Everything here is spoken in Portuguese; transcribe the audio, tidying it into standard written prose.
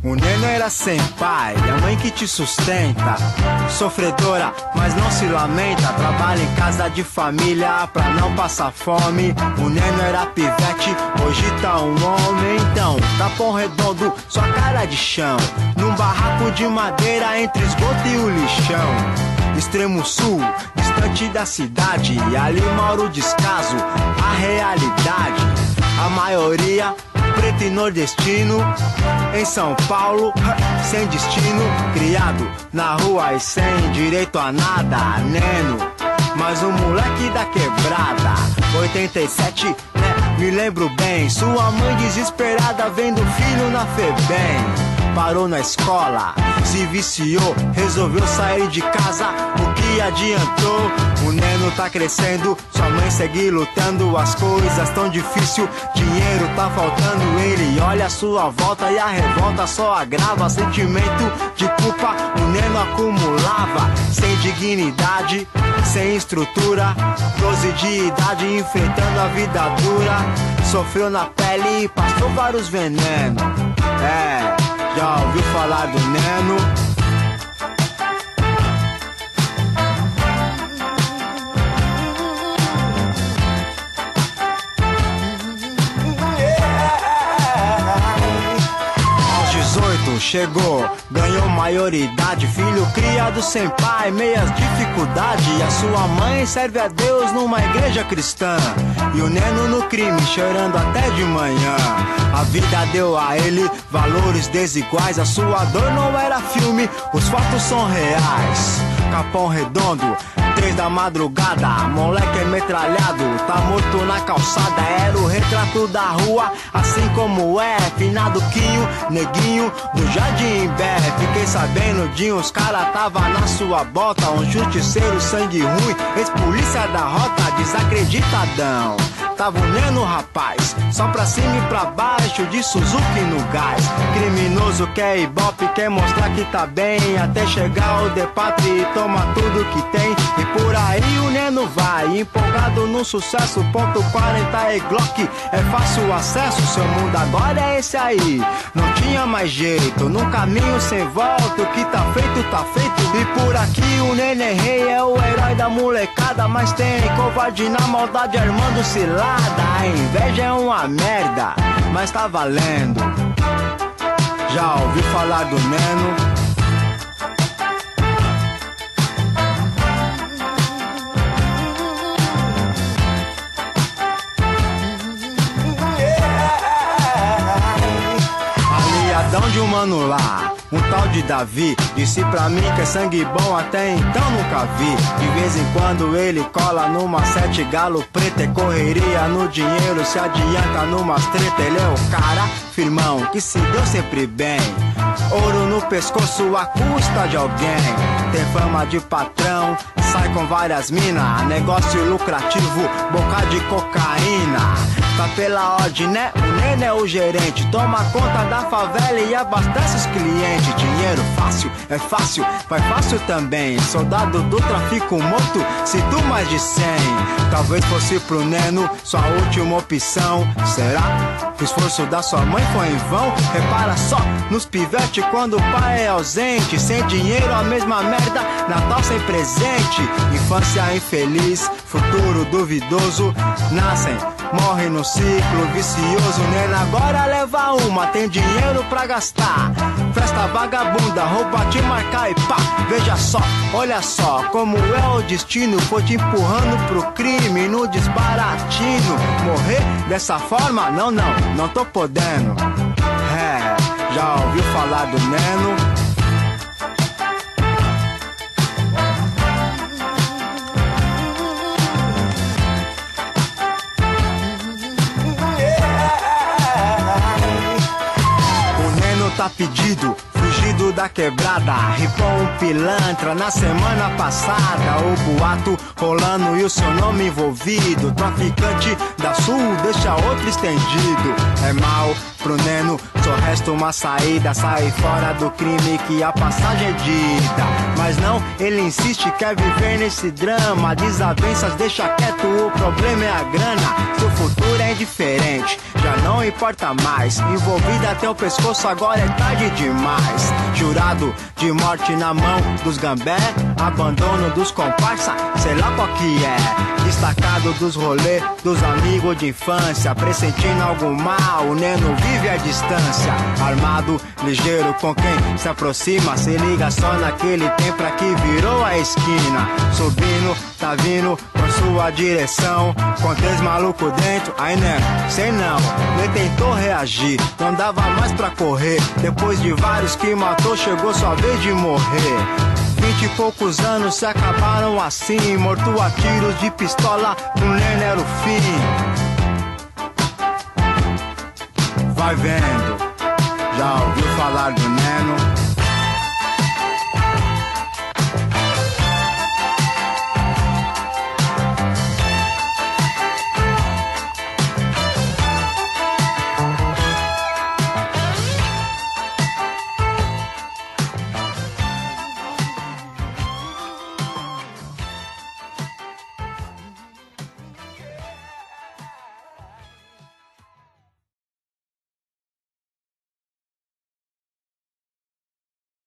O Neno era sem pai, a mãe que te sustenta. Sofredora, mas não se lamenta. Trabalha em casa de família pra não passar fome. O Neno era pivete, hoje tá um homem. Então, Capão Redondo, sua cara de chão. Num barraco de madeira entre esgoto e o lixão. Extremo sul, distante da cidade. E ali mora o descaso, a realidade. A maioria preto e nordestino, em São Paulo, sem destino. Criado na rua e sem direito a nada. Neno, mas o moleque da quebrada. 87, né, me lembro bem. Sua mãe desesperada vendo o filho na Febem. Parou na escola, se viciou, resolveu sair de casa. O que adiantou? O Neno tá crescendo, sua mãe segue lutando. As coisas tão difícil, dinheiro tá faltando. Ele olha a sua volta e a revolta só agrava. Sentimento de culpa o Neno acumulava. Sem dignidade, sem estrutura. 12 de idade enfrentando a vida dura. Sofreu na pele e passou vários venenos. Já ouviu falar do Neno? Aos 18 chegou, ganhou maioridade. Filho criado sem pai, meias dificuldade. E a sua mãe serve a Deus numa igreja cristã. E o Neno no crime, chorando até de manhã. A vida deu a ele valores desiguais. A sua dor não era filme, os fatos são reais. Capão Redondo, 3 da madrugada, moleque é metralhado, tá morto na calçada. Era o retrato da rua, assim como é finado Quinho, neguinho do Jardim Bé. Fiquei sabendo de uns cara tava na sua bota. Um justiceiro, sangue ruim, ex-polícia da rota, desacreditadão. Tava o Neno, rapaz, só pra cima e pra baixo, de Suzuki no gás. Criminoso quer ibope, quer mostrar que tá bem, até chegar o Depatre e toma tudo que tem. E por aí o Neno vai, empolgado no sucesso. Ponto 40 e Glock, é fácil acesso. Seu mundo agora é esse aí, não tinha mais jeito. Num caminho sem volta, o que tá feito, tá feito. E por aqui o Neno é rei, é o herói da molecada. Mas tem covarde na maldade armando cilada. A inveja é uma merda, mas tá valendo. Já ouviu falar do Neno? Aliadão de um mano lá, um tal de Davi, disse pra mim que é sangue bom, até então nunca vi. De vez em quando ele cola numa 7 galo preto. É correria no dinheiro, se adianta numas treta. Ele é o cara, firmão, que se deu sempre bem. Ouro no pescoço à custa de alguém. Tem fama de patrão, sai com várias minas. Negócio lucrativo, boca de cocaína. Tá pela ordem, né? O Neno é o gerente, toma conta da favela e abastece os clientes. Dinheiro fácil, é fácil, vai fácil também. Soldado do tráfico morto, sinto mais de 100. Talvez fosse pro Neno sua última opção. Será? O esforço da sua mãe foi em vão? Repara só nos pivete quando o pai é ausente. Sem dinheiro a mesma merda, Natal sem presente. Infância infeliz, futuro duvidoso. Nascem, morrem no ciclo vicioso. Neno agora leva uma, tem dinheiro pra gastar. Festa vagabunda, roupa te marcar e pá. Veja só, olha só como é o destino. Foi te empurrando pro crime no desbaratino. Morrer dessa forma? Não, não tô podendo. Já ouviu falar do Neno? Tá pedido, fugiu bandido da quebrada, ripou um pilantra na semana passada. O boato rolando e o seu nome envolvido. Traficante da Sul deixa outro estendido. É mal pro Neno, só resta uma saída. Sair fora do crime que a passagem é dita. Mas não, ele insiste, quer viver nesse drama. Desavenças, deixa quieto, o problema é a grana. Seu futuro é indiferente, já não importa mais. Envolvido até o pescoço, agora é tarde demais. Jurado de morte na mão dos gambé, abandono dos comparsa, sei lá qual que é. Destacado dos rolês, dos amigos de infância, pressentindo algo mal, o Neno vive à distância. Armado, ligeiro com quem se aproxima, se liga só naquele tempo que virou a esquina. Subindo, tá vindo por sua direção, com 3 malucos dentro, aí Neno, sei não. Ele tentou reagir, não dava mais pra correr. Depois de vários que matou, chegou sua vez de morrer. 20 e poucos anos se acabaram assim, morto a tiros de pistola, pro Neno era o fim. Vai vendo, já ouviu falar do Neno?